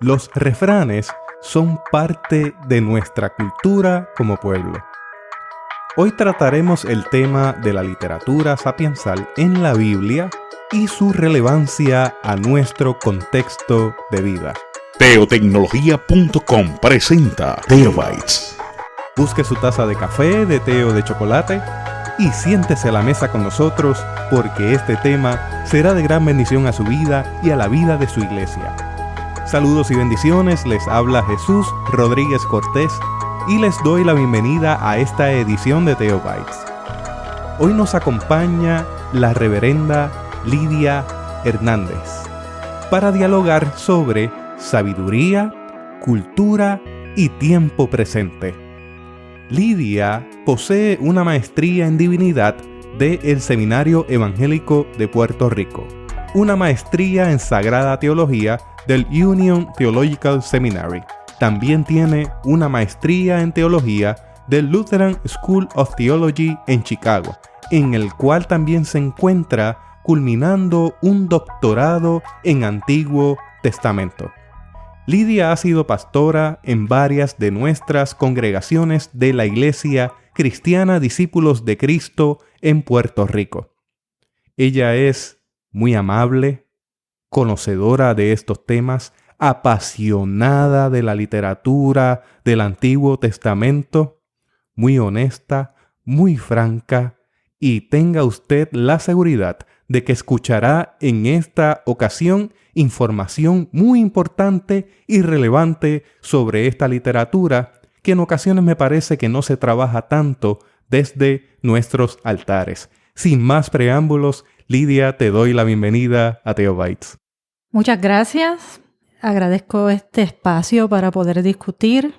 Los refranes son parte de nuestra cultura como pueblo. Hoy trataremos el tema de la literatura sapiensal en la Biblia y su relevancia a nuestro contexto de vida. Teotecnología.com presenta Teobytes. Busque su taza de café, de té o de chocolate y siéntese a la mesa con nosotros porque este tema será de gran bendición a su vida y a la vida de su iglesia. Saludos y bendiciones, les habla Jesús Rodríguez Cortés y les doy la bienvenida a esta edición de Teobytes. Hoy nos acompaña la reverenda Lidia Hernández para dialogar sobre sabiduría, cultura y tiempo presente. Lidia posee una maestría en divinidad del Seminario Evangélico de Puerto Rico, una maestría en Sagrada Teología del Union Theological Seminary. También tiene una maestría en teología del Lutheran School of Theology en Chicago, en el cual también se encuentra culminando un doctorado en Antiguo Testamento. Lidia ha sido pastora en varias de nuestras congregaciones de la Iglesia Cristiana Discípulos de Cristo en Puerto Rico. Ella es muy amable, conocedora de estos temas, apasionada de la literatura del Antiguo Testamento, muy honesta, muy franca, y tenga usted la seguridad de que escuchará en esta ocasión información muy importante y relevante sobre esta literatura que en ocasiones me parece que no se trabaja tanto desde nuestros altares. Sin más preámbulos, Lidia, te doy la bienvenida a Teobytes. Muchas gracias. Agradezco este espacio para poder discutir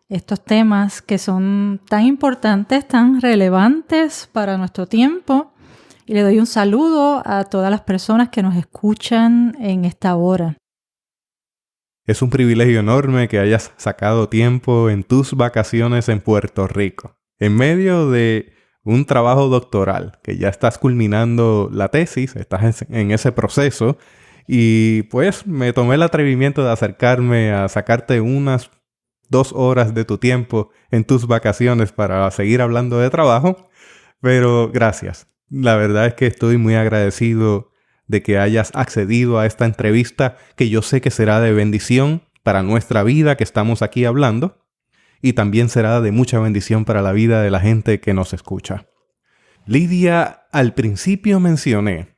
estos temas que son tan importantes, tan relevantes para nuestro tiempo. Y le doy un saludo a todas las personas que nos escuchan en esta hora. Es un privilegio enorme que hayas sacado tiempo en tus vacaciones en Puerto Rico, en medio de un trabajo doctoral, que ya estás culminando la tesis, estás en ese proceso. Y pues me tomé el atrevimiento de acercarme a sacarte unas 2 horas de tu tiempo en tus vacaciones para seguir hablando de trabajo. Pero gracias. La verdad es que estoy muy agradecido de que hayas accedido a esta entrevista que yo sé que será de bendición para nuestra vida que estamos aquí hablando y también será de mucha bendición para la vida de la gente que nos escucha. Lidia, al principio mencioné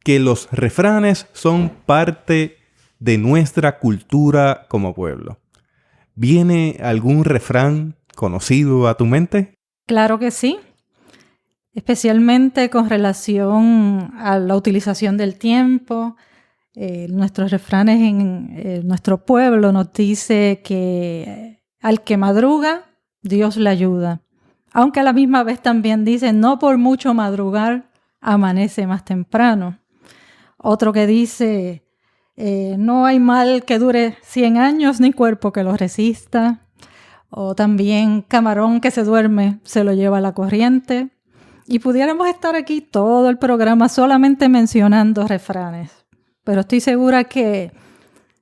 que los refranes son parte de nuestra cultura como pueblo. ¿Viene algún refrán conocido a tu mente? Claro que sí, especialmente con relación a la utilización del tiempo. Nuestros refranes en nuestro pueblo nos dice que al que madruga, Dios le ayuda. Aunque a la misma vez también dice, no por mucho madrugar, amanece más temprano. Otro que dice, no hay mal que dure 100 años ni cuerpo que lo resista. O también camarón que se duerme se lo lleva la corriente. Y pudiéramos estar aquí todo el programa solamente mencionando refranes. Pero estoy segura que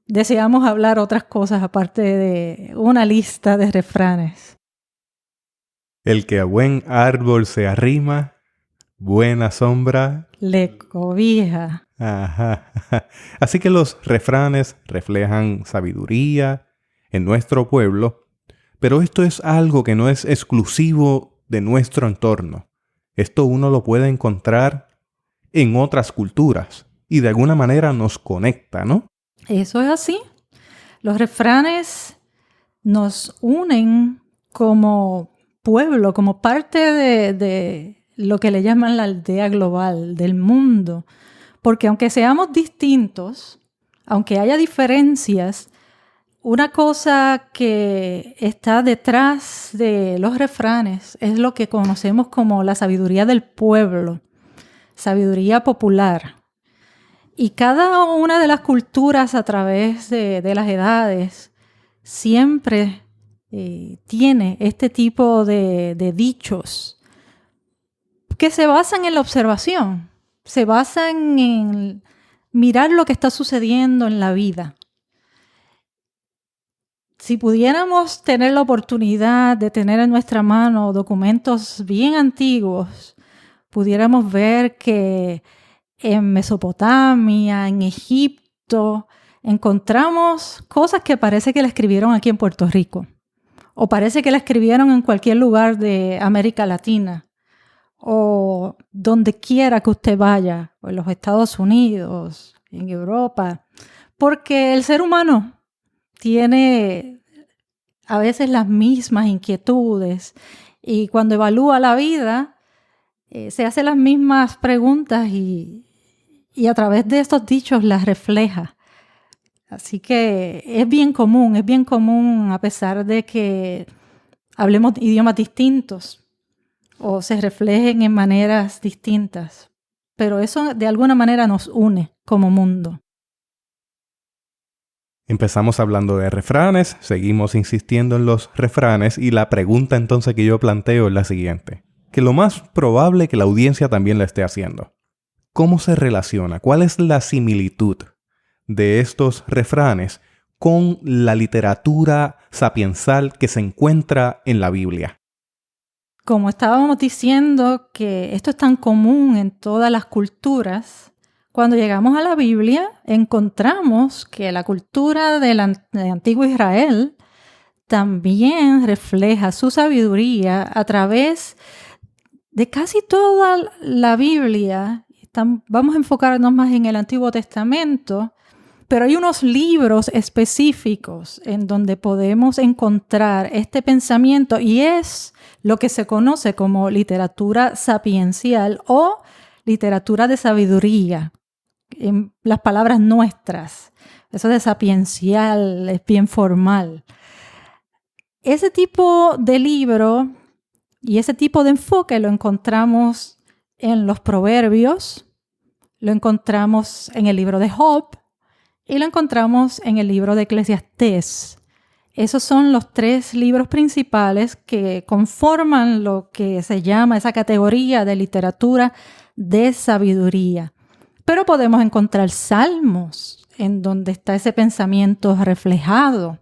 deseamos hablar otras cosas aparte de una lista de refranes. El que a buen árbol se arrima, buena sombra le cobija. Ajá. Así que los refranes reflejan sabiduría en nuestro pueblo, pero esto es algo que no es exclusivo de nuestro entorno. Esto uno lo puede encontrar en otras culturas y de alguna manera nos conecta, ¿no? Eso es así. Los refranes nos unen como pueblo, como parte de lo que le llaman la aldea global, del mundo. Porque aunque seamos distintos, aunque haya diferencias, una cosa que está detrás de los refranes es lo que conocemos como la sabiduría del pueblo, sabiduría popular. Y cada una de las culturas a través de las edades siempre tiene este tipo de dichos que se basan en la observación, se basan en mirar lo que está sucediendo en la vida. Si pudiéramos tener la oportunidad de tener en nuestra mano documentos bien antiguos, pudiéramos ver que en Mesopotamia, en Egipto, encontramos cosas que parece que la escribieron aquí en Puerto Rico, o parece que la escribieron en cualquier lugar de América Latina, o donde quiera que usted vaya, o en los Estados Unidos, en Europa, porque el ser humano tiene a veces las mismas inquietudes y cuando evalúa la vida se hace las mismas preguntas y a través de estos dichos las refleja. Así que es bien común a pesar de que hablemos idiomas distintos o se reflejen en maneras distintas, pero eso de alguna manera nos une como mundo. Empezamos hablando de refranes, seguimos insistiendo en los refranes y la pregunta entonces que yo planteo es la siguiente, que lo más probable que la audiencia también la esté haciendo. ¿Cómo se relaciona? ¿Cuál es la similitud de estos refranes con la literatura sapiensal que se encuentra en la Biblia? Como estábamos diciendo que esto es tan común en todas las culturas, cuando llegamos a la Biblia encontramos que la cultura del antiguo Israel también refleja su sabiduría a través de casi toda la Biblia. Vamos a enfocarnos más en el Antiguo Testamento, pero hay unos libros específicos en donde podemos encontrar este pensamiento y es lo que se conoce como literatura sapiencial o literatura de sabiduría. En las palabras nuestras, eso de sapiencial es bien formal. Ese tipo de libro y ese tipo de enfoque lo encontramos en los Proverbios, lo encontramos en el libro de Job y lo encontramos en el libro de Eclesiastés. Esos son los 3 libros principales que conforman lo que se llama esa categoría de literatura de sabiduría. Pero podemos encontrar salmos en donde está ese pensamiento reflejado.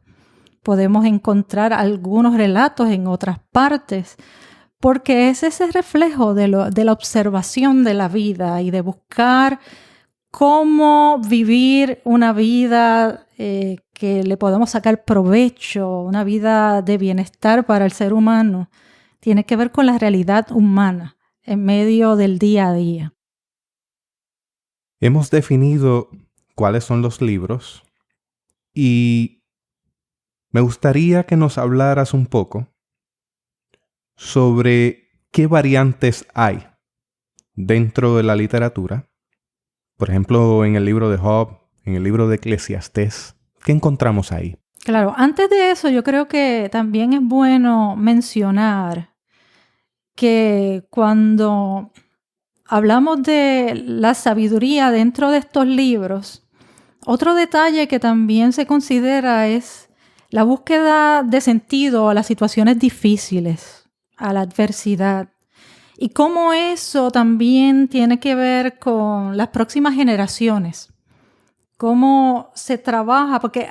Podemos encontrar algunos relatos en otras partes, porque es ese reflejo de la observación de la vida y de buscar cómo vivir una vida que le podamos sacar provecho, una vida de bienestar para el ser humano. Tiene que ver con la realidad humana en medio del día a día. Hemos definido cuáles son los libros y me gustaría que nos hablaras un poco sobre qué variantes hay dentro de la literatura. Por ejemplo, en el libro de Job, en el libro de Eclesiastés, ¿qué encontramos ahí? Claro, antes de eso yo creo que también es bueno mencionar que cuando hablamos de la sabiduría dentro de estos libros, otro detalle que también se considera es la búsqueda de sentido a las situaciones difíciles, a la adversidad. Y cómo eso también tiene que ver con las próximas generaciones. Cómo se trabaja, porque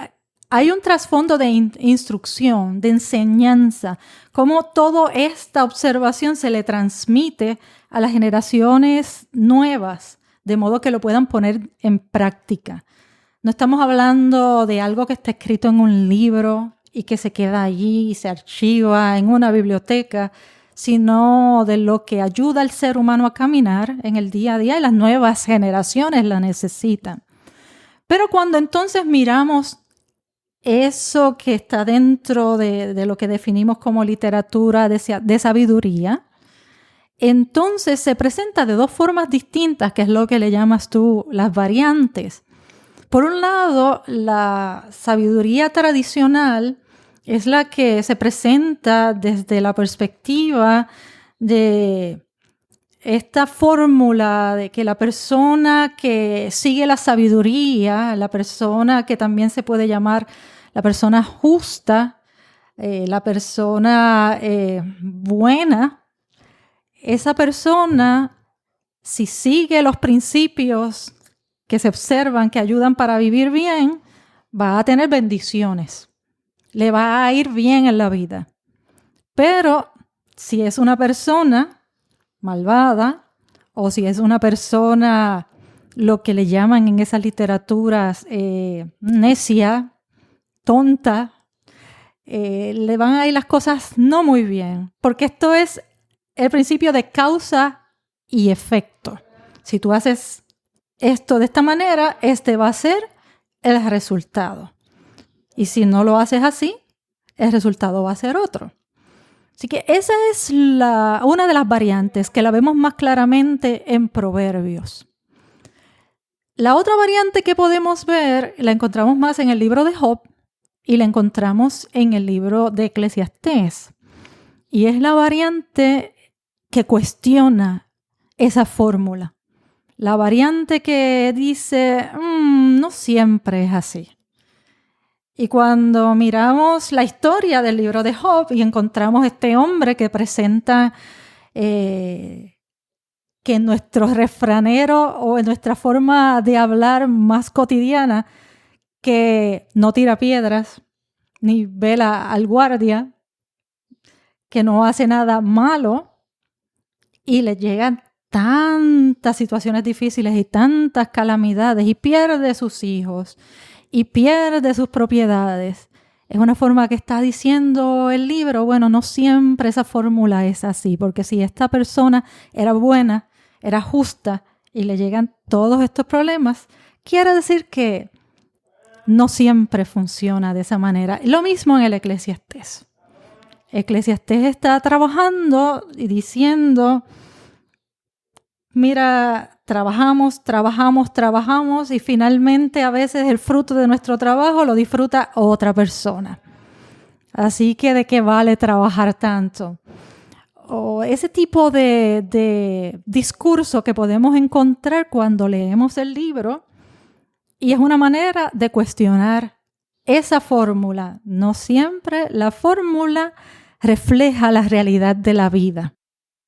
hay un trasfondo de instrucción, de enseñanza, cómo toda esta observación se le transmite a las generaciones nuevas, de modo que lo puedan poner en práctica. No estamos hablando de algo que está escrito en un libro y que se queda allí y se archiva en una biblioteca, sino de lo que ayuda al ser humano a caminar en el día a día y las nuevas generaciones la necesitan. Pero cuando entonces miramos eso que está dentro de lo que definimos como literatura de sabiduría, entonces se presenta de 2 formas distintas, que es lo que le llamas tú las variantes. Por un lado, la sabiduría tradicional es la que se presenta desde la perspectiva de esta fórmula de que la persona que sigue la sabiduría, la persona que también se puede llamar la persona justa, la persona buena, esa persona, si sigue los principios que se observan, que ayudan para vivir bien, va a tener bendiciones. le va a ir bien en la vida. Pero si es una persona malvada o si es una persona, lo que le llaman en esas literaturas necia, tonta, le van a ir las cosas no muy bien, porque esto es el principio de causa y efecto. Si tú haces esto de esta manera, este va a ser el resultado. Y si no lo haces así, el resultado va a ser otro. Así que esa es una de las variantes que la vemos más claramente en Proverbios. La otra variante que podemos ver la encontramos más en el libro de Job y la encontramos en el libro de Eclesiastés. Y es la variante que cuestiona esa fórmula. La variante que dice, no siempre es así. Y cuando miramos la historia del libro de Job y encontramos este hombre que presenta que en nuestro refranero o en nuestra forma de hablar más cotidiana, que no tira piedras ni vela al guardia, que no hace nada malo y le llegan tantas situaciones difíciles y tantas calamidades y pierde sus hijos y pierde sus propiedades. Es una forma que está diciendo el libro, bueno, no siempre esa fórmula es así, porque si esta persona era buena, era justa y le llegan todos estos problemas, quiere decir que no siempre funciona de esa manera. Lo mismo en el Eclesiastés. Eclesiastés está trabajando y diciendo, mira, trabajamos y finalmente a veces el fruto de nuestro trabajo lo disfruta otra persona. Así que ¿de qué vale trabajar tanto? O ese tipo de discurso que podemos encontrar cuando leemos el libro, y es una manera de cuestionar esa fórmula. No siempre la fórmula refleja la realidad de la vida.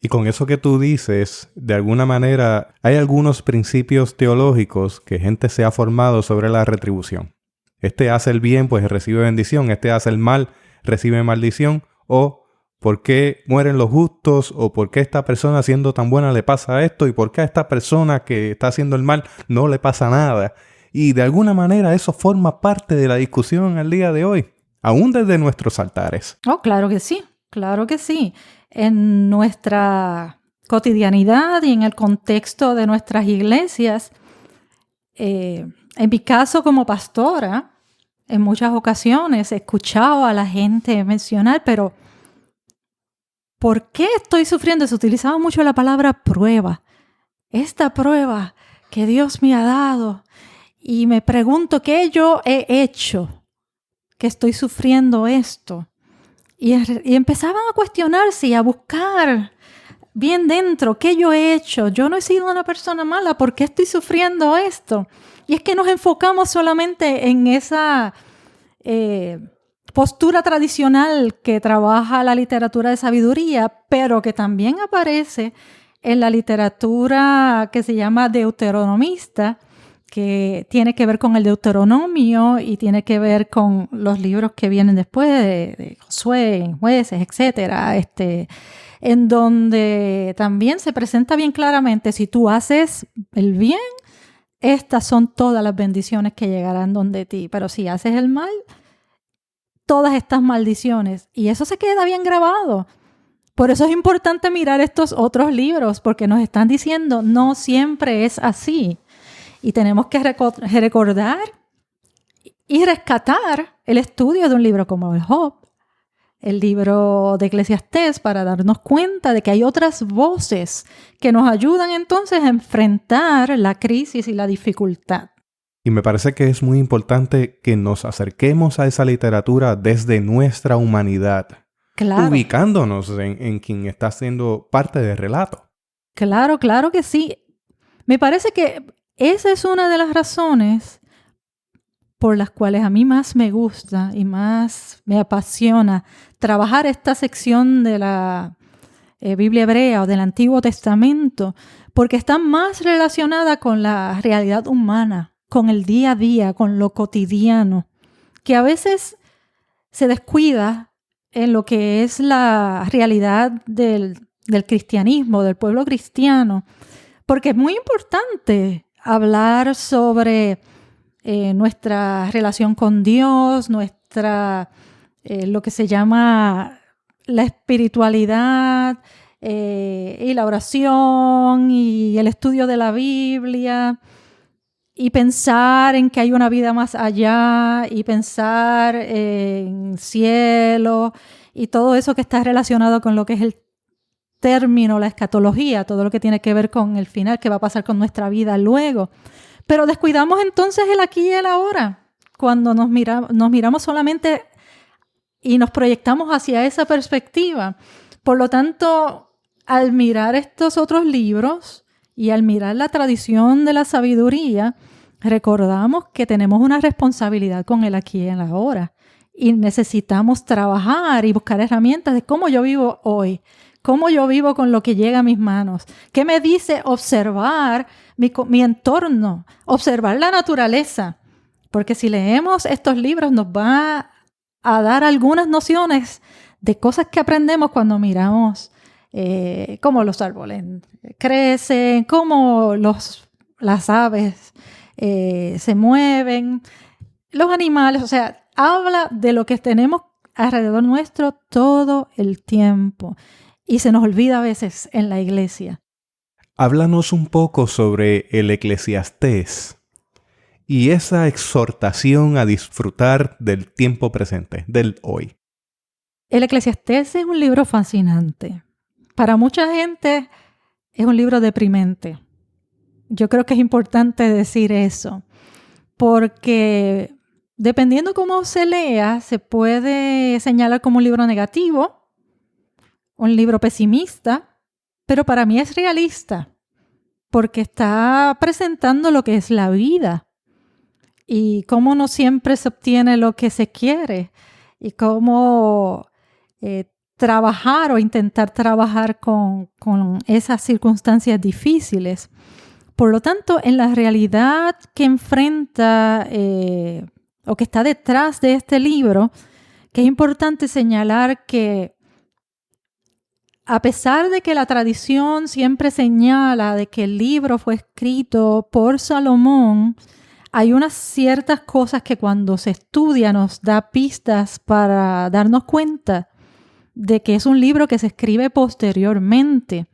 Y con eso que tú dices, de alguna manera hay algunos principios teológicos que gente se ha formado sobre la retribución. Este hace el bien, pues recibe bendición. Este hace el mal, recibe maldición. O ¿por qué mueren los justos? O ¿por qué esta persona siendo tan buena le pasa esto? ¿Y por qué a esta persona que está haciendo el mal no le pasa nada? Y de alguna manera eso forma parte de la discusión al día de hoy, aún desde nuestros altares. Oh, claro que sí, claro que sí. En nuestra cotidianidad y en el contexto de nuestras iglesias, en mi caso como pastora, en muchas ocasiones he escuchado a la gente mencionar, pero ¿por qué estoy sufriendo? Se utilizaba mucho la palabra prueba. Esta prueba que Dios me ha dado. Y me pregunto, ¿qué yo he hecho que estoy sufriendo esto? Y empezaban a cuestionarse y a buscar bien dentro, ¿qué yo he hecho? Yo no he sido una persona mala, ¿por qué estoy sufriendo esto? Y es que nos enfocamos solamente en esa postura tradicional que trabaja la literatura de sabiduría, pero que también aparece en la literatura que se llama deuteronomista, que tiene que ver con el Deuteronomio y tiene que ver con los libros que vienen después de Josué, Jueces, etcétera, en donde también se presenta bien claramente, si tú haces el bien, estas son todas las bendiciones que llegarán donde ti, pero si haces el mal, todas estas maldiciones, y eso se queda bien grabado. Por eso es importante mirar estos otros libros, porque nos están diciendo, no siempre es así. Y tenemos que recordar y rescatar el estudio de un libro como el Job, el libro de Eclesiastés, para darnos cuenta de que hay otras voces que nos ayudan entonces a enfrentar la crisis y la dificultad. Y me parece que es muy importante que nos acerquemos a esa literatura desde nuestra humanidad, claro, ubicándonos en quien está siendo parte del relato. Claro, claro que sí. Me parece que esa es una de las razones por las cuales a mí más me gusta y más me apasiona trabajar esta sección de la Biblia hebrea o del Antiguo Testamento, porque está más relacionada con la realidad humana, con el día a día, con lo cotidiano, que a veces se descuida en lo que es la realidad del cristianismo, del pueblo cristiano, porque es muy importante hablar sobre nuestra relación con Dios, lo que se llama la espiritualidad y la oración y el estudio de la Biblia, y pensar en que hay una vida más allá, y pensar en cielo, y todo eso que está relacionado con lo que es el término, la escatología, todo lo que tiene que ver con el final, que va a pasar con nuestra vida luego. Pero descuidamos entonces el aquí y el ahora, cuando nos miramos solamente y nos proyectamos hacia esa perspectiva. Por lo tanto, al mirar estos otros libros y al mirar la tradición de la sabiduría, recordamos que tenemos una responsabilidad con el aquí y el ahora. Y necesitamos trabajar y buscar herramientas de cómo yo vivo hoy, cómo yo vivo con lo que llega a mis manos. ¿Qué me dice observar mi entorno, observar la naturaleza? Porque si leemos estos libros nos va a dar algunas nociones de cosas que aprendemos cuando miramos cómo los árboles crecen, cómo las aves se mueven, los animales. O sea, habla de lo que tenemos alrededor nuestro todo el tiempo y se nos olvida a veces en la iglesia. Háblanos un poco sobre el Eclesiastés y esa exhortación a disfrutar del tiempo presente, del hoy. El Eclesiastés es un libro fascinante. Para mucha gente es un libro deprimente. Yo creo que es importante decir eso, porque dependiendo cómo se lea, se puede señalar como un libro negativo, un libro pesimista, pero para mí es realista, porque está presentando lo que es la vida y cómo no siempre se obtiene lo que se quiere y cómo trabajar o intentar trabajar con esas circunstancias difíciles. Por lo tanto, en la realidad que enfrenta o que está detrás de este libro, que es importante señalar que a pesar de que la tradición siempre señala de que el libro fue escrito por Salomón, hay unas ciertas cosas que cuando se estudia nos da pistas para darnos cuenta de que es un libro que se escribe posteriormente.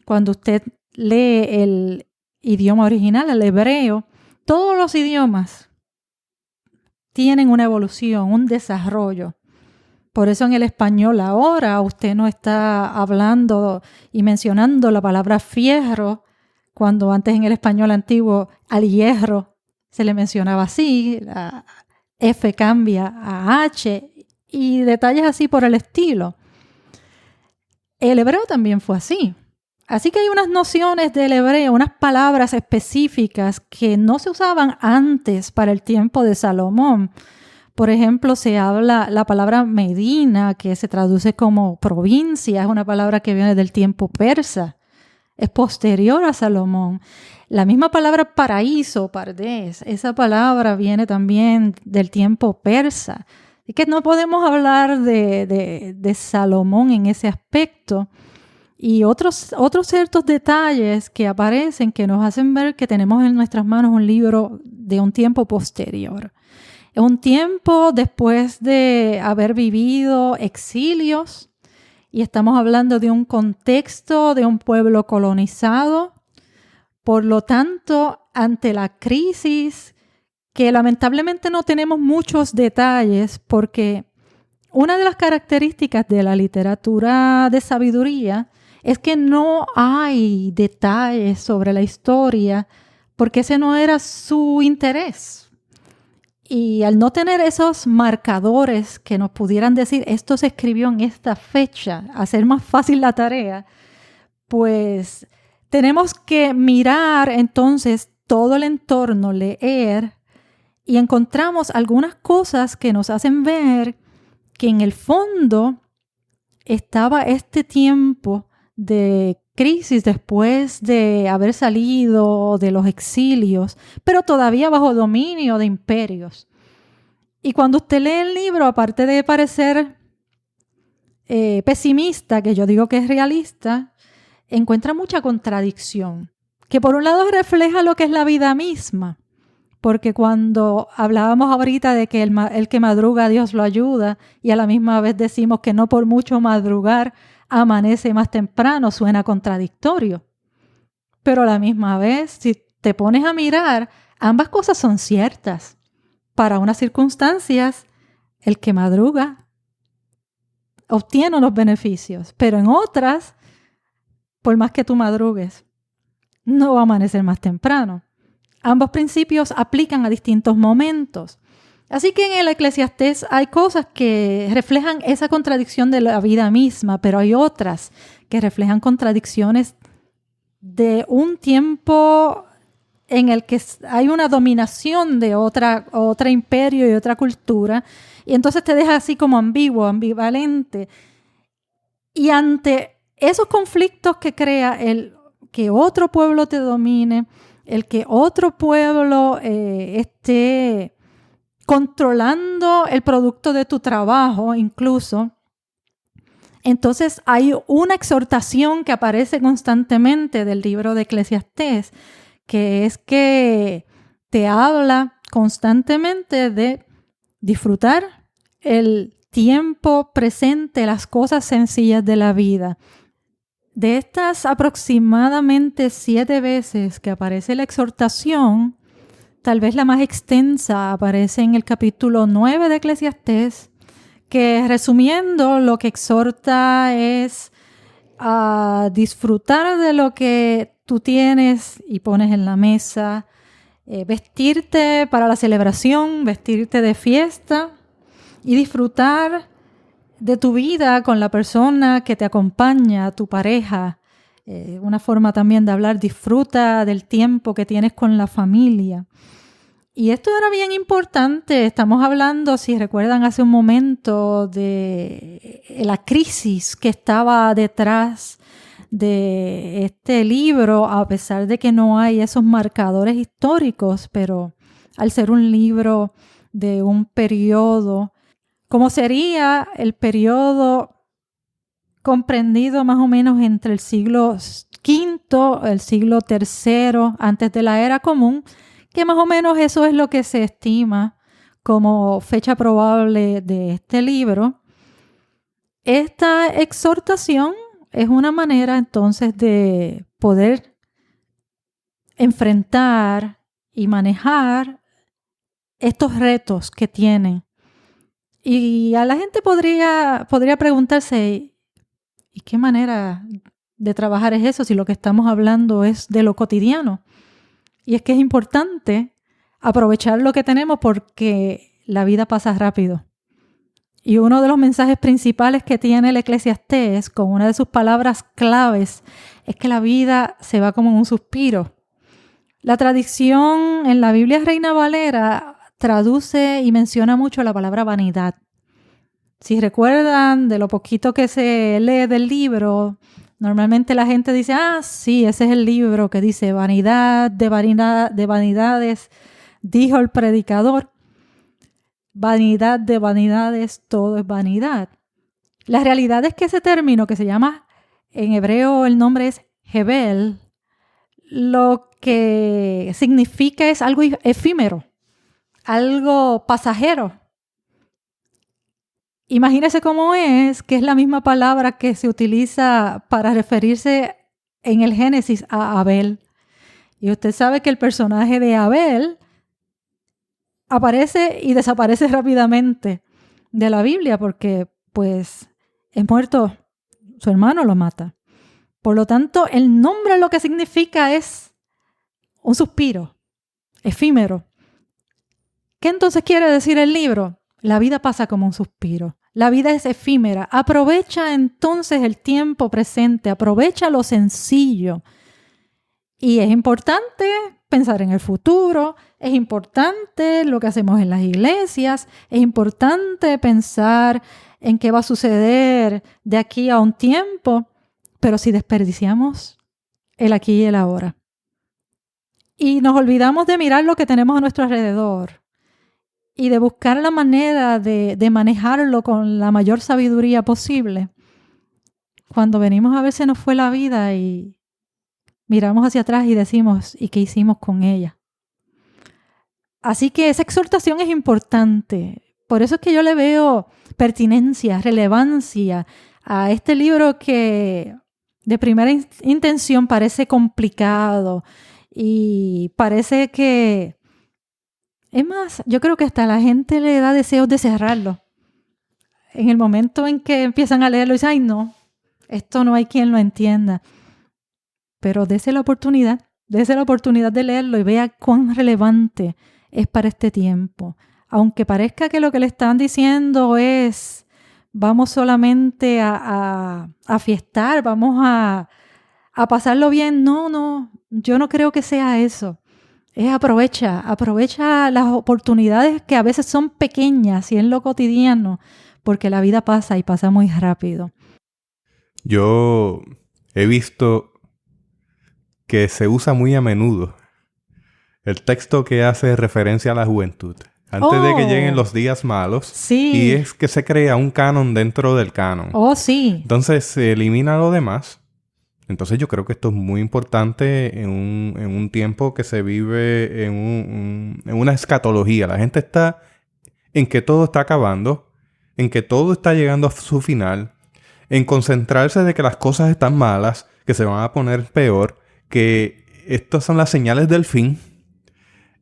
Cuando usted lee el idioma original, el hebreo, todos los idiomas tienen una evolución, un desarrollo. Por eso en el español ahora usted no está hablando y mencionando la palabra fierro, cuando antes en el español antiguo al hierro se le mencionaba así, la F cambia a H y detalles así por el estilo. El hebreo también fue así. Así que hay unas nociones del hebreo, unas palabras específicas que no se usaban antes para el tiempo de Salomón. Por ejemplo, se habla la palabra Medina, que se traduce como provincia, es una palabra que viene del tiempo persa, es posterior a Salomón. La misma palabra paraíso, pardés, esa palabra viene también del tiempo persa. Es que no podemos hablar de Salomón en ese aspecto. Y otros ciertos detalles que aparecen que nos hacen ver que tenemos en nuestras manos un libro de un tiempo posterior. Es un tiempo después de haber vivido exilios y estamos hablando de un contexto de un pueblo colonizado. Por lo tanto, ante la crisis, que lamentablemente no tenemos muchos detalles porque una de las características de la literatura de sabiduría es que no hay detalles sobre la historia porque ese no era su interés. Y al no tener esos marcadores que nos pudieran decir esto se escribió en esta fecha, hacer más fácil la tarea, pues tenemos que mirar entonces todo el entorno, leer, y encontramos algunas cosas que nos hacen ver que en el fondo estaba este tiempo de crisis después de haber salido de los exilios, pero todavía bajo dominio de imperios. Y cuando usted lee el libro, aparte de parecer pesimista, que yo digo que es realista, encuentra mucha contradicción, que por un lado refleja lo que es la vida misma, porque cuando hablábamos ahorita de que el que madruga Dios lo ayuda, y a la misma vez decimos que no por mucho madrugar amanece más temprano, suena contradictorio. Pero a la misma vez, si te pones a mirar, ambas cosas son ciertas. Para unas circunstancias, el que madruga obtiene los beneficios, pero en otras, por más que tú madrugues, no va a amanecer más temprano. Ambos principios aplican a distintos momentos. Así que en el Eclesiastés hay cosas que reflejan esa contradicción de la vida misma, pero hay otras que reflejan contradicciones de un tiempo en el que hay una dominación de otro imperio y otra cultura, y entonces te deja así como ambiguo, ambivalente. Y ante esos conflictos que crea el que otro pueblo te domine, el que otro pueblo esté controlando el producto de tu trabajo incluso, entonces hay una exhortación que aparece constantemente del libro de Eclesiastés, que es que te habla constantemente de disfrutar el tiempo presente, las cosas sencillas de la vida. De estas aproximadamente 7 veces que aparece la exhortación, tal vez la más extensa aparece en el capítulo 9 de Eclesiastés, que resumiendo lo que exhorta es a disfrutar de lo que tú tienes y pones en la mesa, vestirte para la celebración, vestirte de fiesta y disfrutar de tu vida con la persona que te acompaña, tu pareja. Una forma también de hablar, disfruta del tiempo que tienes con la familia. Y esto era bien importante. Estamos hablando, si recuerdan hace un momento, de la crisis que estaba detrás de este libro, a pesar de que no hay esos marcadores históricos, pero al ser un libro de un periodo, como sería el periodo comprendido más o menos entre el siglo V, el siglo III, antes de la era común, que más o menos eso es lo que se estima como fecha probable de este libro. Esta exhortación es una manera entonces de poder enfrentar y manejar estos retos que tienen. Y a la gente podría preguntarse, ¿y qué manera de trabajar es eso si lo que estamos hablando es de lo cotidiano? Y es que es importante aprovechar lo que tenemos porque la vida pasa rápido. Y uno de los mensajes principales que tiene el Eclesiastés, con una de sus palabras claves, es que la vida se va como en un suspiro. La tradición en la Biblia Reina Valera traduce y menciona mucho la palabra vanidad. Si recuerdan de lo poquito que se lee del libro, normalmente la gente dice, sí, ese es el libro que dice vanidad de vanidades, dijo el predicador. Vanidad de vanidades, todo es vanidad. La realidad es que ese término que se llama, en hebreo el nombre es Hebel, lo que significa es algo efímero, algo pasajero. Imagínese cómo es, que es la misma palabra que se utiliza para referirse en el Génesis a Abel. Y usted sabe que el personaje de Abel aparece y desaparece rápidamente de la Biblia porque, pues, es muerto, su hermano lo mata. Por lo tanto, el nombre lo que significa es un suspiro, efímero. ¿Qué entonces quiere decir el libro? La vida pasa como un suspiro. La vida es efímera. Aprovecha entonces el tiempo presente, aprovecha lo sencillo. Y es importante pensar en el futuro, es importante lo que hacemos en las iglesias, es importante pensar en qué va a suceder de aquí a un tiempo, pero si desperdiciamos el aquí y el ahora y nos olvidamos de mirar lo que tenemos a nuestro alrededor y de buscar la manera de manejarlo con la mayor sabiduría posible. Cuando venimos a ver se nos fue la vida y miramos hacia atrás y decimos, ¿y qué hicimos con ella? Así que esa exhortación es importante. Por eso es que yo le veo pertinencia, relevancia a este libro que de primera intención parece complicado y parece que... Es más, yo creo que hasta la gente le da deseos de cerrarlo. En el momento en que empiezan a leerlo, dicen, ay no, esto no hay quien lo entienda. Pero dése la oportunidad de leerlo y vea cuán relevante es para este tiempo. Aunque parezca que lo que le están diciendo es, vamos solamente a fiestar, vamos a pasarlo bien. No, yo no creo que sea eso. Es aprovecha las oportunidades que a veces son pequeñas y en lo cotidiano, porque la vida pasa y pasa muy rápido. Yo he visto que se usa muy a menudo el texto que hace referencia a la juventud. Antes de que lleguen los días malos. Sí. Y es que se crea un canon dentro del canon. Oh, sí. Entonces se elimina lo demás. Entonces yo creo que esto es muy importante en un tiempo que se vive en una escatología. La gente está en que todo está acabando, en que todo está llegando a su final, en concentrarse de que las cosas están malas, que se van a poner peor, que estas son las señales del fin.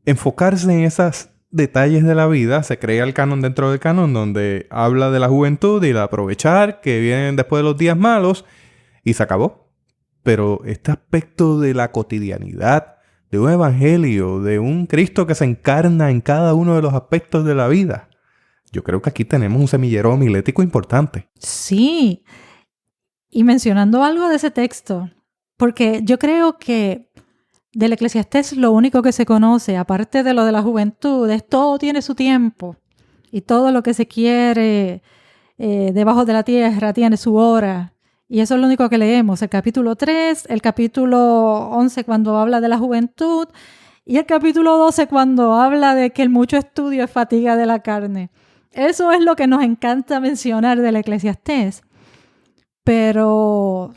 Enfocarse en esos detalles de la vida, se crea el canon dentro del canon donde habla de la juventud y de aprovechar que vienen después de los días malos y se acabó. Pero este aspecto de la cotidianidad, de un evangelio, de un Cristo que se encarna en cada uno de los aspectos de la vida, yo creo que aquí tenemos un semillero homilético importante. Sí. Y mencionando algo de ese texto, porque yo creo que del Eclesiastés lo único que se conoce, aparte de lo de la juventud, es todo tiene su tiempo y todo lo que se quiere debajo de la tierra tiene su hora. Y eso es lo único que leemos, el capítulo 3, el capítulo 11 cuando habla de la juventud y el capítulo 12 cuando habla de que el mucho estudio es fatiga de la carne. Eso es lo que nos encanta mencionar del Eclesiastés. Pero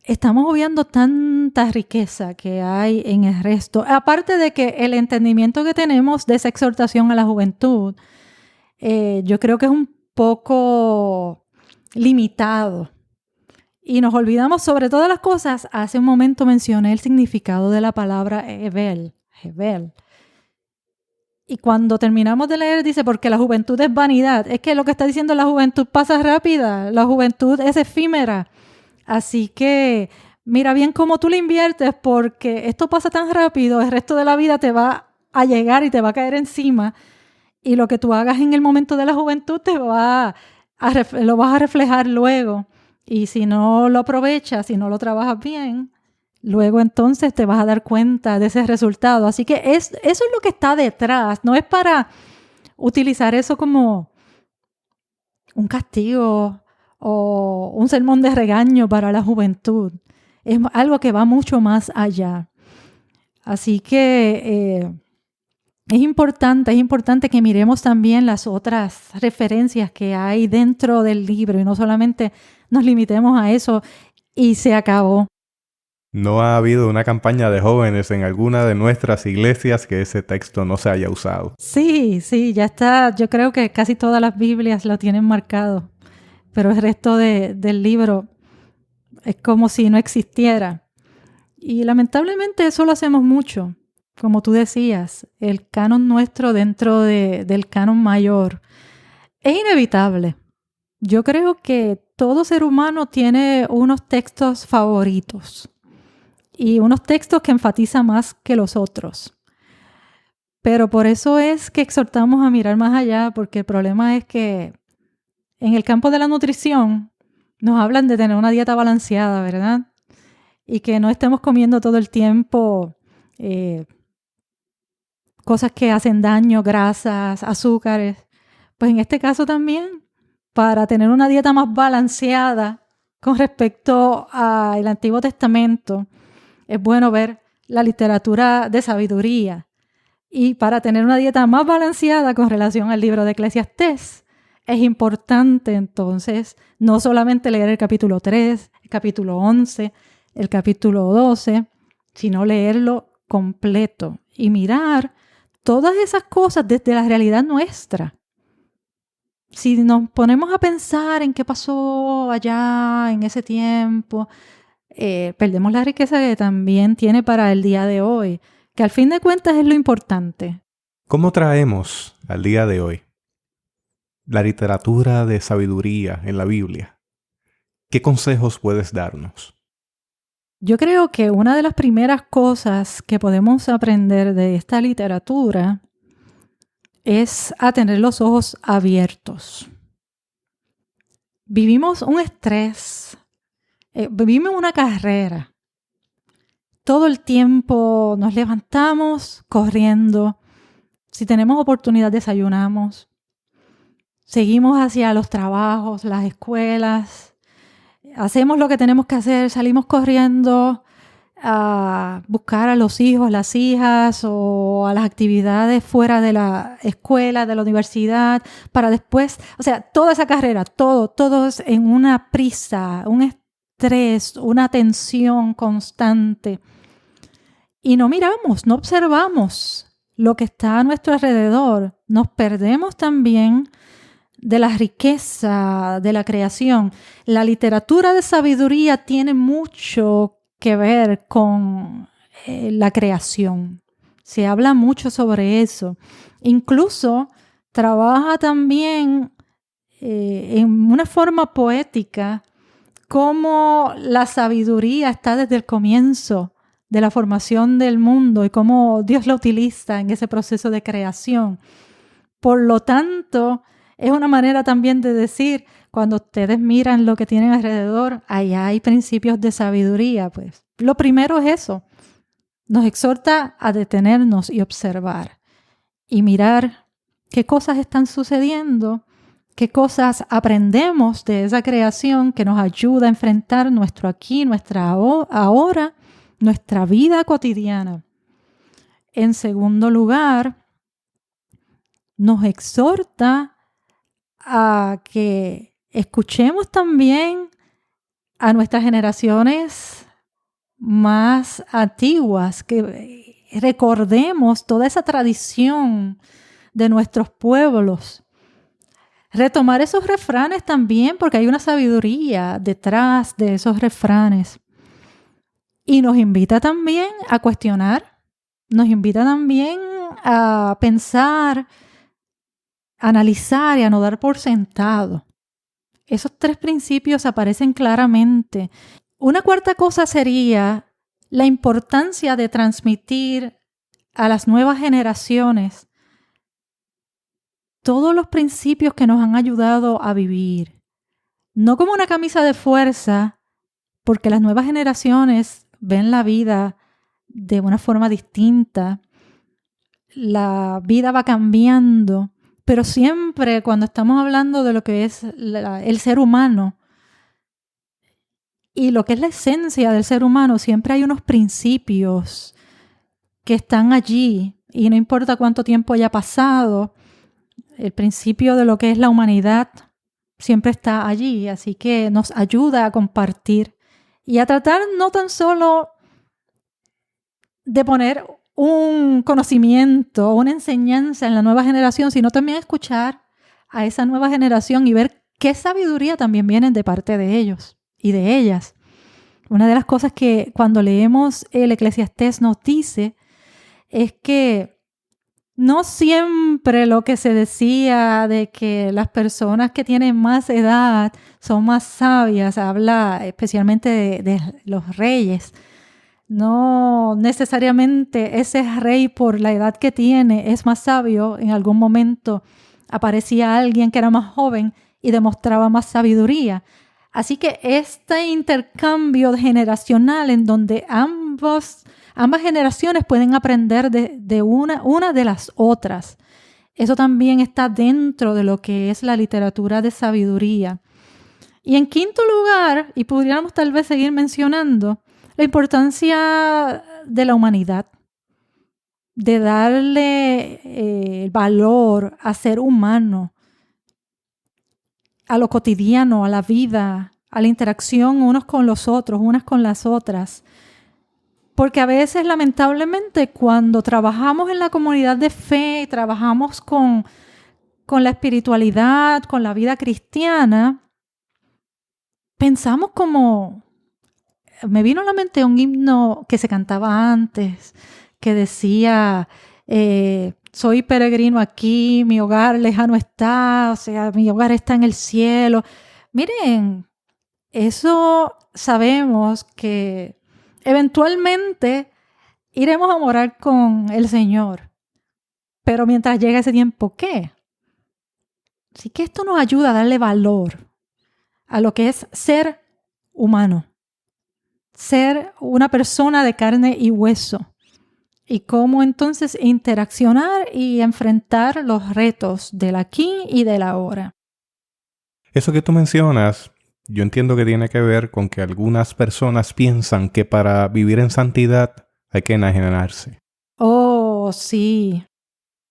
estamos obviando tanta riqueza que hay en el resto. Aparte de que el entendimiento que tenemos de esa exhortación a la juventud, yo creo que es un poco limitado. Y nos olvidamos sobre todas las cosas. Hace un momento mencioné el significado de la palabra Hevel. Y cuando terminamos de leer dice, porque la juventud es vanidad. Es que lo que está diciendo la juventud pasa rápida. La juventud es efímera. Así que mira bien cómo tú le inviertes, porque esto pasa tan rápido, el resto de la vida te va a llegar y te va a caer encima. Y lo que tú hagas en el momento de la juventud lo vas a reflejar luego. Y si no lo aprovechas, si no lo trabajas bien, luego entonces te vas a dar cuenta de ese resultado. Así que eso es lo que está detrás. No es para utilizar eso como un castigo o un sermón de regaño para la juventud. Es algo que va mucho más allá. Así que es importante que miremos también las otras referencias que hay dentro del libro y no solamente nos limitemos a eso y se acabó. No ha habido una campaña de jóvenes en alguna de nuestras iglesias que ese texto no se haya usado. Sí, ya está. Yo creo que casi todas las Biblias lo tienen marcado, pero el resto del libro es como si no existiera. Y lamentablemente eso lo hacemos mucho. Como tú decías, el canon nuestro dentro del canon mayor es inevitable. Yo creo que todo ser humano tiene unos textos favoritos y unos textos que enfatizan más que los otros. Pero por eso es que exhortamos a mirar más allá, porque el problema es que en el campo de la nutrición nos hablan de tener una dieta balanceada, ¿verdad? Y que no estemos comiendo todo el tiempo cosas que hacen daño, grasas, azúcares. Pues en este caso también, para tener una dieta más balanceada con respecto al Antiguo Testamento, es bueno ver la literatura de sabiduría Y para tener una dieta más balanceada con relación al libro de Eclesiastés, es importante entonces no solamente leer el capítulo 3, el capítulo 11, el capítulo 12, sino leerlo completo y mirar todas esas cosas desde la realidad nuestra. Si nos ponemos a pensar en qué pasó allá en ese tiempo, perdemos la riqueza que también tiene para el día de hoy, que al fin de cuentas es lo importante. ¿Cómo traemos al día de hoy la literatura de sabiduría en la Biblia? ¿Qué consejos puedes darnos? Yo creo que una de las primeras cosas que podemos aprender de esta literatura es a tener los ojos abiertos. Vivimos un estrés, vivimos una carrera. Todo el tiempo nos levantamos corriendo. Si tenemos oportunidad, desayunamos. Seguimos hacia los trabajos, las escuelas. Hacemos lo que tenemos que hacer, salimos corriendo a buscar a los hijos, las hijas o a las actividades fuera de la escuela, de la universidad, para después, o sea, toda esa carrera, todo es en una prisa, un estrés, una tensión constante. Y no miramos, no observamos lo que está a nuestro alrededor. Nos perdemos también de la riqueza de la creación. La literatura de sabiduría tiene mucho que ver con la creación. Se habla mucho sobre eso. Incluso trabaja también en una forma poética cómo la sabiduría está desde el comienzo de la formación del mundo y cómo Dios la utiliza en ese proceso de creación. Por lo tanto, es una manera también de decir, cuando ustedes miran lo que tienen alrededor, allá hay principios de sabiduría. Pues lo primero es eso. Nos exhorta a detenernos y observar y mirar qué cosas están sucediendo, qué cosas aprendemos de esa creación que nos ayuda a enfrentar nuestro aquí, nuestra ahora, nuestra vida cotidiana. En segundo lugar, nos exhorta a que escuchemos también a nuestras generaciones más antiguas, que recordemos toda esa tradición de nuestros pueblos. Retomar esos refranes también, porque hay una sabiduría detrás de esos refranes. Y nos invita también a cuestionar, nos invita también a pensar, analizar y a no dar por sentado. Esos tres principios aparecen claramente. Una cuarta cosa sería la importancia de transmitir a las nuevas generaciones todos los principios que nos han ayudado a vivir. No como una camisa de fuerza, porque las nuevas generaciones ven la vida de una forma distinta. La vida va cambiando. Pero siempre cuando estamos hablando de lo que es el ser humano y lo que es la esencia del ser humano, siempre hay unos principios que están allí y no importa cuánto tiempo haya pasado, el principio de lo que es la humanidad siempre está allí, así que nos ayuda a compartir y a tratar no tan solo de poner un conocimiento, una enseñanza en la nueva generación, sino también escuchar a esa nueva generación y ver qué sabiduría también viene de parte de ellos y de ellas. Una de las cosas que cuando leemos el Eclesiastés nos dice es que no siempre lo que se decía de que las personas que tienen más edad son más sabias, habla especialmente de los reyes. No necesariamente ese rey por la edad que tiene es más sabio. En algún momento aparecía alguien que era más joven y demostraba más sabiduría. Así que este intercambio generacional en donde ambas generaciones pueden aprender de una de las otras. Eso también está dentro de lo que es la literatura de sabiduría. Y en quinto lugar, y podríamos tal vez seguir mencionando, la importancia de la humanidad. de darle valor a ser humano, a lo cotidiano, a la vida, a la interacción unos con los otros, unas con las otras. Porque a veces, lamentablemente, cuando trabajamos en la comunidad de fe, trabajamos con la espiritualidad, con la vida cristiana, pensamos como... Me vino a la mente un himno que se cantaba antes, que decía, soy peregrino aquí, mi hogar lejano está, o sea, mi hogar está en el cielo. Miren, eso sabemos que eventualmente iremos a morar con el Señor. Pero mientras llega ese tiempo, ¿qué? Así que esto nos ayuda a darle valor a lo que es ser humano. Ser una persona de carne y hueso. Y cómo entonces interaccionar y enfrentar los retos del aquí y del ahora. Eso que tú mencionas, yo entiendo que tiene que ver con que algunas personas piensan que para vivir en santidad hay que enajenarse. Oh, sí.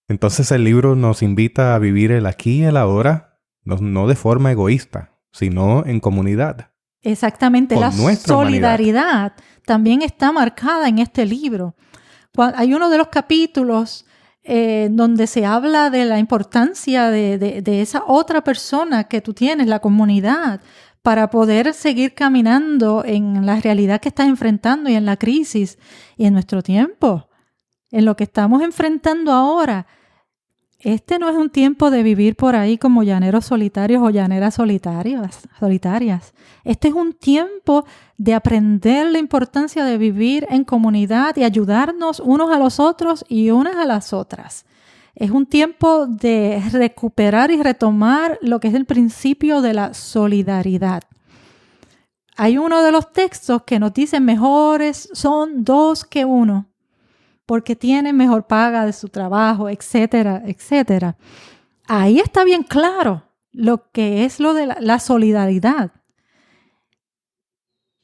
Entonces el libro nos invita a vivir el aquí y el ahora, no de forma egoísta, sino en comunidad. Exactamente. Con La nuestra solidaridad también está marcada en este libro. Hay uno de los capítulos donde se habla de la importancia de esa otra persona que tú tienes, la comunidad, para poder seguir caminando en la realidad que estás enfrentando y en la crisis y en nuestro tiempo, en lo que estamos enfrentando ahora. Este no es un tiempo de vivir por ahí como llaneros solitarios o llaneras solitarias. Este es un tiempo de aprender la importancia de vivir en comunidad y ayudarnos unos a los otros y unas a las otras. Es un tiempo de recuperar y retomar lo que es el principio de la solidaridad. Hay uno de los textos que nos dice mejores son dos que uno, porque tienen mejor paga de su trabajo, etcétera, etcétera. Ahí está bien claro lo que es lo de la solidaridad.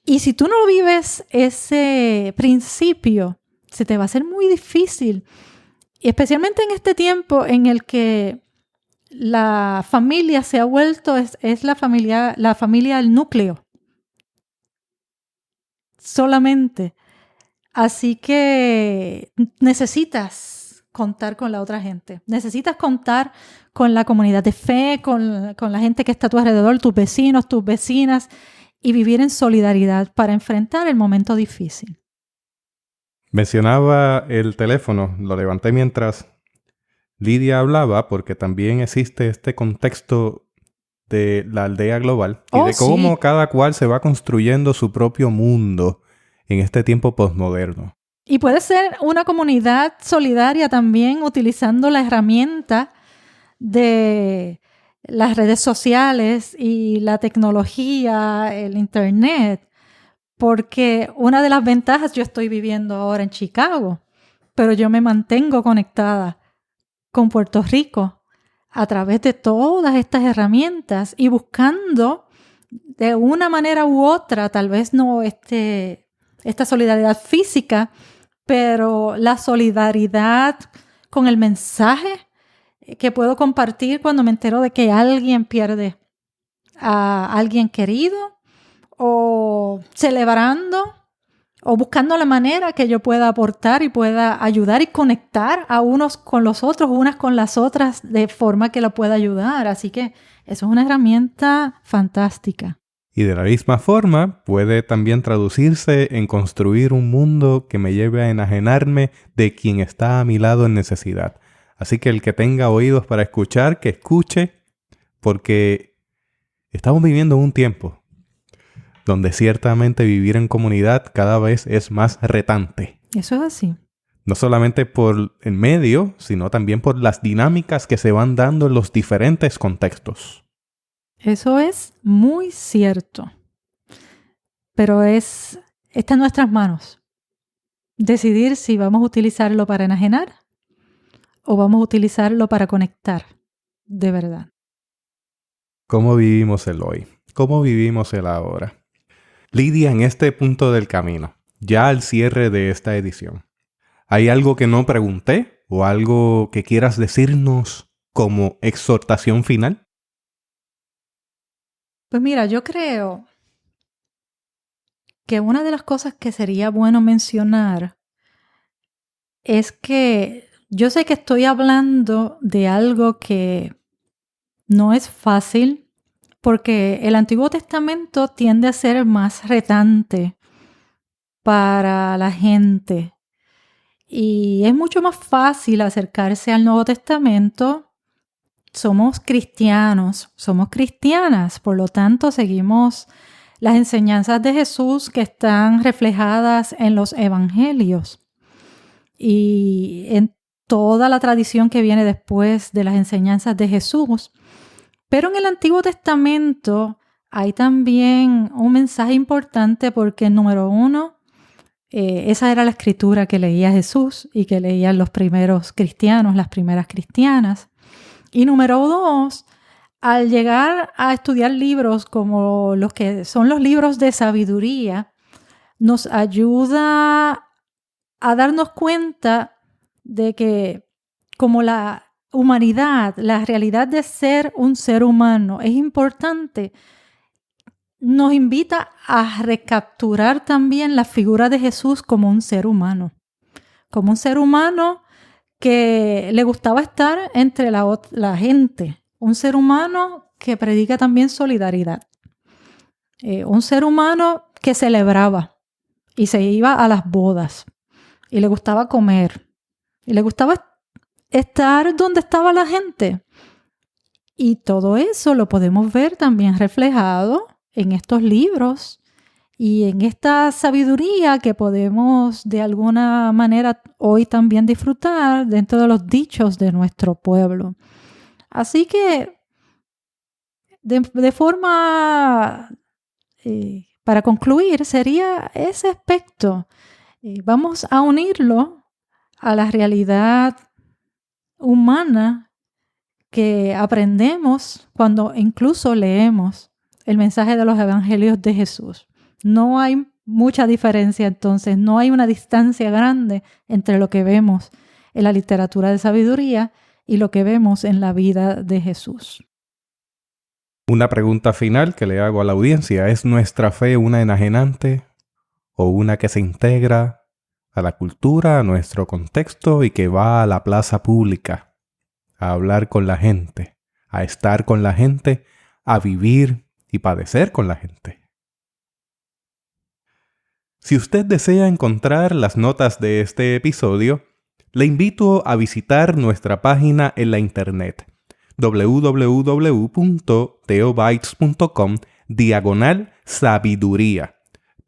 Y si tú no vives ese principio, se te va a hacer muy difícil, especialmente en este tiempo en el que la familia se ha vuelto, es la familia del núcleo. Solamente. Así que necesitas contar con la otra gente. Necesitas contar con la comunidad de fe, con la gente que está a tu alrededor, tus vecinos, tus vecinas, y vivir en solidaridad para enfrentar el momento difícil. Mencionaba el teléfono, lo levanté mientras Lidia hablaba, porque también existe este contexto de la aldea global y de cómo cada cual se va construyendo su propio mundo en este tiempo postmoderno. Y puede ser una comunidad solidaria también utilizando la herramienta de las redes sociales y la tecnología, el internet, porque una de las ventajas, yo estoy viviendo ahora en Chicago, pero yo me mantengo conectada con Puerto Rico a través de todas estas herramientas y buscando de una manera u otra, tal vez no esta solidaridad física, pero la solidaridad con el mensaje que puedo compartir cuando me entero de que alguien pierde a alguien querido, o celebrando, o buscando la manera que yo pueda aportar y pueda ayudar y conectar a unos con los otros, unas con las otras, de forma que lo pueda ayudar. Así que eso es una herramienta fantástica. Y de la misma forma puede también traducirse en construir un mundo que me lleve a enajenarme de quien está a mi lado en necesidad. Así que el que tenga oídos para escuchar, que escuche, porque estamos viviendo un tiempo donde ciertamente vivir en comunidad cada vez es más retante. Eso es así. No solamente por el medio, sino también por las dinámicas que se van dando en los diferentes contextos. Eso es muy cierto. Pero está en nuestras manos decidir si vamos a utilizarlo para enajenar o vamos a utilizarlo para conectar de verdad. ¿Cómo vivimos el hoy? ¿Cómo vivimos el ahora? Lidia, en este punto del camino, ya al cierre de esta edición, ¿Hay algo que no pregunté o algo que quieras decirnos como exhortación final? Pues mira, yo creo que una de las cosas que sería bueno mencionar es que yo sé que estoy hablando de algo que no es fácil, porque el Antiguo Testamento tiende a ser más retante para la gente. Y es mucho más fácil acercarse al Nuevo Testamento. Somos cristianos, somos cristianas, por lo tanto seguimos las enseñanzas de Jesús que están reflejadas en los evangelios y en toda la tradición que viene después de las enseñanzas de Jesús. Pero en el Antiguo Testamento hay también un mensaje importante porque, número uno, esa era la escritura que leía Jesús y que leían los primeros cristianos, las primeras cristianas. Y número dos, al llegar a estudiar libros como los que son los libros de sabiduría, nos ayuda a darnos cuenta de que como la humanidad, la realidad de ser un ser humano es importante, nos invita a recapturar también la figura de Jesús como un ser humano que le gustaba estar entre la gente, un ser humano que predica también solidaridad, un ser humano que celebraba y se iba a las bodas y le gustaba comer y le gustaba estar donde estaba la gente. Y todo eso lo podemos ver también reflejado en estos libros y en esta sabiduría que podemos de alguna manera hoy también disfrutar dentro de los dichos de nuestro pueblo. Así que de forma, para concluir, sería ese aspecto. Vamos a unirlo a la realidad humana que aprendemos cuando incluso leemos el mensaje de los evangelios de Jesús. No hay mucha diferencia entonces, no hay una distancia grande entre lo que vemos en la literatura de sabiduría y lo que vemos en la vida de Jesús. Una pregunta final que le hago a la audiencia: ¿es nuestra fe una enajenante o una que se integra a la cultura, a nuestro contexto y que va a la plaza pública a hablar con la gente, a estar con la gente, a vivir y padecer con la gente? Si usted desea encontrar las notas de este episodio, le invito a visitar nuestra página en la internet www.theobites.com/sabiduría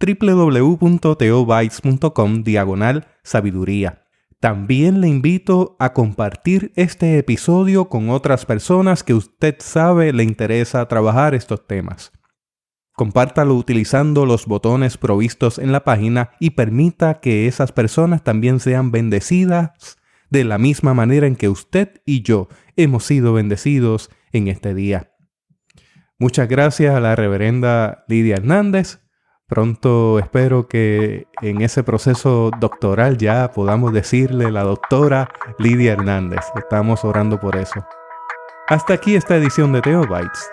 www.theobites.com/sabiduría. También le invito a compartir este episodio con otras personas que usted sabe le interesa trabajar estos temas. Compártalo utilizando los botones provistos en la página y permita que esas personas también sean bendecidas de la misma manera en que usted y yo hemos sido bendecidos en este día. Muchas gracias a la reverenda Lidia Hernández. Pronto espero que en ese proceso doctoral ya podamos decirle la doctora Lidia Hernández. Estamos orando por eso. Hasta aquí esta edición de Theobites.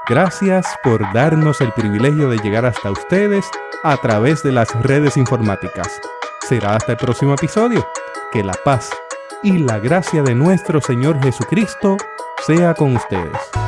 Gracias por darnos el privilegio de llegar hasta ustedes a través de las redes informáticas. Será hasta el próximo episodio. Que la paz y la gracia de nuestro Señor Jesucristo sea con ustedes.